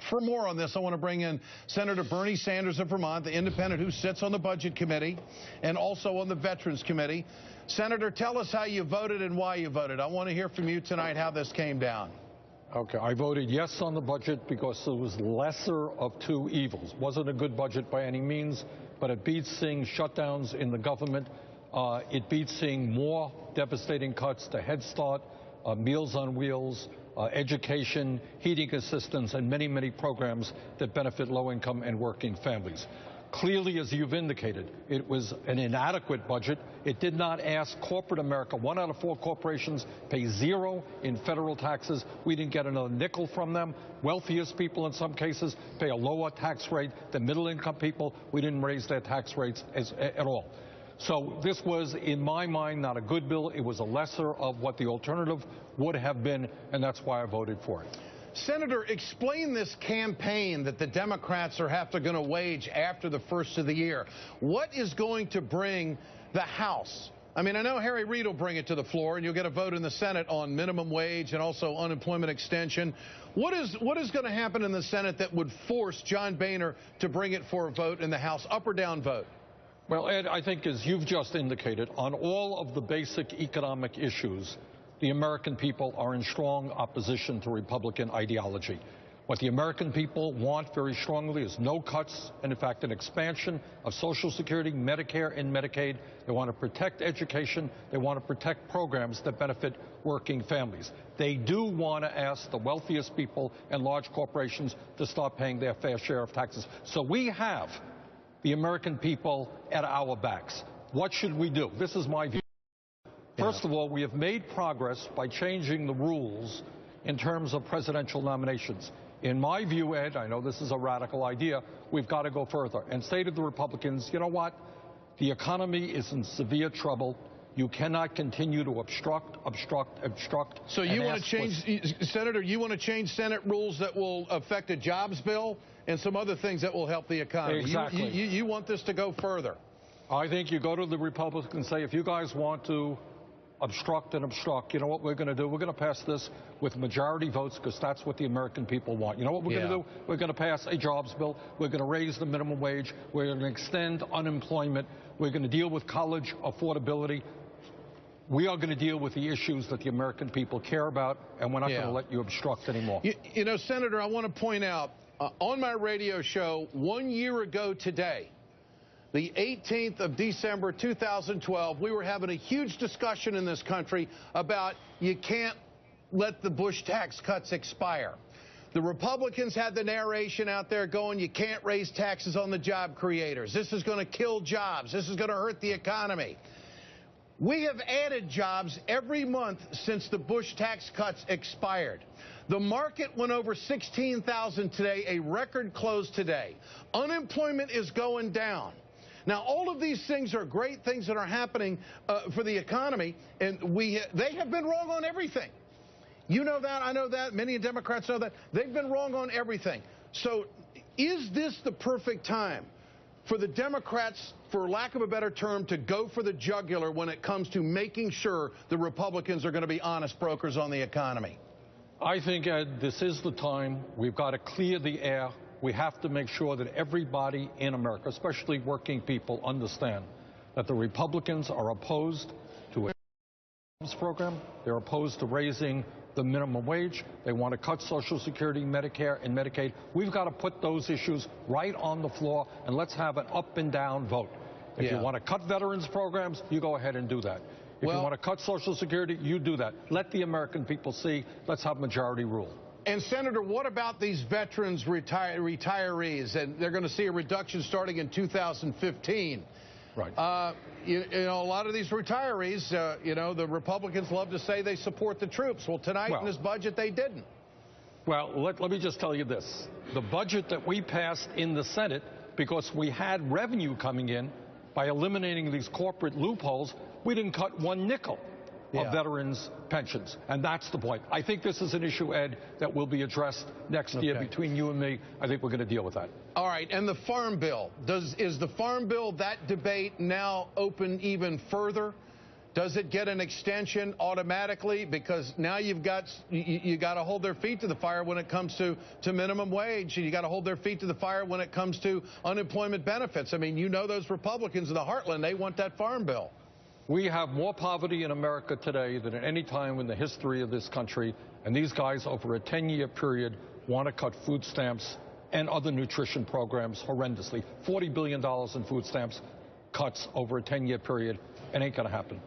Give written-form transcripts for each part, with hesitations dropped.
For more on this, I want to bring in Senator Bernie Sanders of Vermont, the independent who sits on the Budget Committee and also on the Veterans Committee. Senator, tell us how you voted and why you voted. I want to hear from you tonight how this came down. Okay, I voted yes on the budget because it was lesser of two evils. Wasn't a good budget by any means, but it beats seeing shutdowns in the government. It beats seeing more devastating cuts to Head Start, Meals on Wheels, education, heating assistance, and many, many programs that benefit low-income and working families. Clearly, as you've indicated, it was an inadequate budget. It did not ask corporate America. 1 out of 4 corporations pay 0 in federal taxes. We didn't get another nickel from them. Wealthiest people in some cases pay a lower tax rate than middle-income people. We didn't raise their tax rates at all. So this was, in my mind, not a good bill. It was a lesser of what the alternative would have been, and that's why I voted for it. Senator, explain this campaign that the Democrats are going to wage after the first of the year. What is going to bring the House? I mean, I know Harry Reid will bring it to the floor, and you'll get a vote in the Senate on minimum wage and also unemployment extension. What is going to happen in the Senate that would force John Boehner to bring it for a vote in the House? Up or down vote? Well, Ed, I think as you've just indicated, on all of the basic economic issues, the American people are in strong opposition to Republican ideology. What the American people want very strongly is no cuts, and in fact an expansion of Social Security, Medicare, and Medicaid. They want to protect education. They want to protect programs that benefit working families. They do want to ask the wealthiest people and large corporations to stop paying their fair share of taxes. So we have the American people at our backs. What should we do? This is my view. First of all, we have made progress by changing the rules in terms of presidential nominations. In my view, Ed, I know this is a radical idea, we've got to go further and say to the Republicans, you know what? The economy is in severe trouble. You cannot continue to obstruct. So you want to change, Senator, you want to change Senate rules that will affect a jobs bill and some other things that will help the economy. Exactly. You want this to go further. I think you go to the Republicans and say, if you guys want to obstruct, you know what we're going to do? We're going to pass this with majority votes because that's what the American people want. You know what we're going to do? We're going to pass a jobs bill. We're going to raise the minimum wage. We're going to extend unemployment. We're going to deal with college affordability. We are going to deal with the issues that the American people care about, and we're not going to let you obstruct anymore. You know, Senator, I want to point out, on my radio show 1 year ago today, the 18th of December, 2012, we were having a huge discussion in this country about you can't let the Bush tax cuts expire. The Republicans had the narration out there going, you can't raise taxes on the job creators. This is going to kill jobs. This is going to hurt the economy. We have added jobs every month since the Bush tax cuts expired. The market went over 16,000 today, a record close today. Unemployment is going down. Now, all of these things are great things that are happening for the economy, and they have been wrong on everything. You know that, I know that, many Democrats know that. They've been wrong on everything. So is this the perfect time for the Democrats, for lack of a better term, to go for the jugular when it comes to making sure the Republicans are going to be honest brokers on the economy? I think, Ed, this is the time. We've got to clear the air. We have to make sure that everybody in America, especially working people, understand that the Republicans are opposed to a jobs program. They're opposed to raising the minimum wage. They want to cut Social Security, Medicare, and Medicaid. We've got to put those issues right on the floor, and let's have an up and down vote. If you want to cut veterans programs, you go ahead and do that. If you want to cut Social Security, you do that. Let the American people see. Let's have majority rule. And, Senator, what about these veterans retirees? And they're going to see a reduction starting in 2015. Right. You know, a lot of these retirees, you know, the Republicans love to say they support the troops. Well, tonight in this budget, they didn't. Well, let me just tell you this. The budget that we passed in the Senate, because we had revenue coming in by eliminating these corporate loopholes, we didn't cut one nickel of veterans' pensions. And that's the point. I think this is an issue, Ed, that will be addressed next year between you and me. I think we're going to deal with that. All right. And the Farm Bill. Is the Farm Bill, that debate now open even further? Does it get an extension automatically? Because now you got to hold their feet to the fire when it comes to minimum wage, and you got to hold their feet to the fire when it comes to unemployment benefits. I mean, you know those Republicans in the heartland, they want that farm bill. We have more poverty in America today than at any time in the history of this country, and these guys over a 10-year period want to cut food stamps and other nutrition programs horrendously. $40 billion in food stamps cuts over a 10-year period. It ain't going to happen.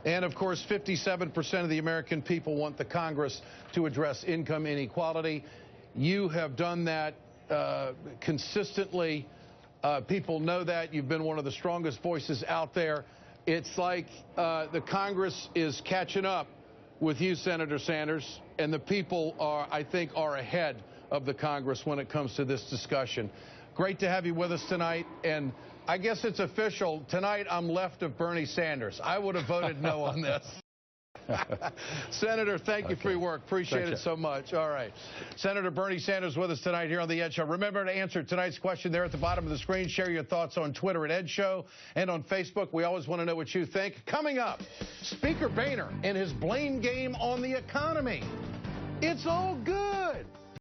And, of course, 57% of the American people want the Congress to address income inequality. You have done that consistently. People know that. You've been one of the strongest voices out there. It's like the Congress is catching up with you, Senator Sanders, and the people I think, are ahead of the Congress when it comes to this discussion. Great to have you with us tonight, and I guess it's official. Tonight, I'm left of Bernie Sanders. I would have voted no on this. Senator, thank you for your work. Appreciate it so much. All right. Senator Bernie Sanders with us tonight here on The Ed Show. Remember to answer tonight's question there at the bottom of the screen. Share your thoughts on Twitter at Ed Show and on Facebook. We always want to know what you think. Coming up, Speaker Boehner and his blame game on the economy. It's all good.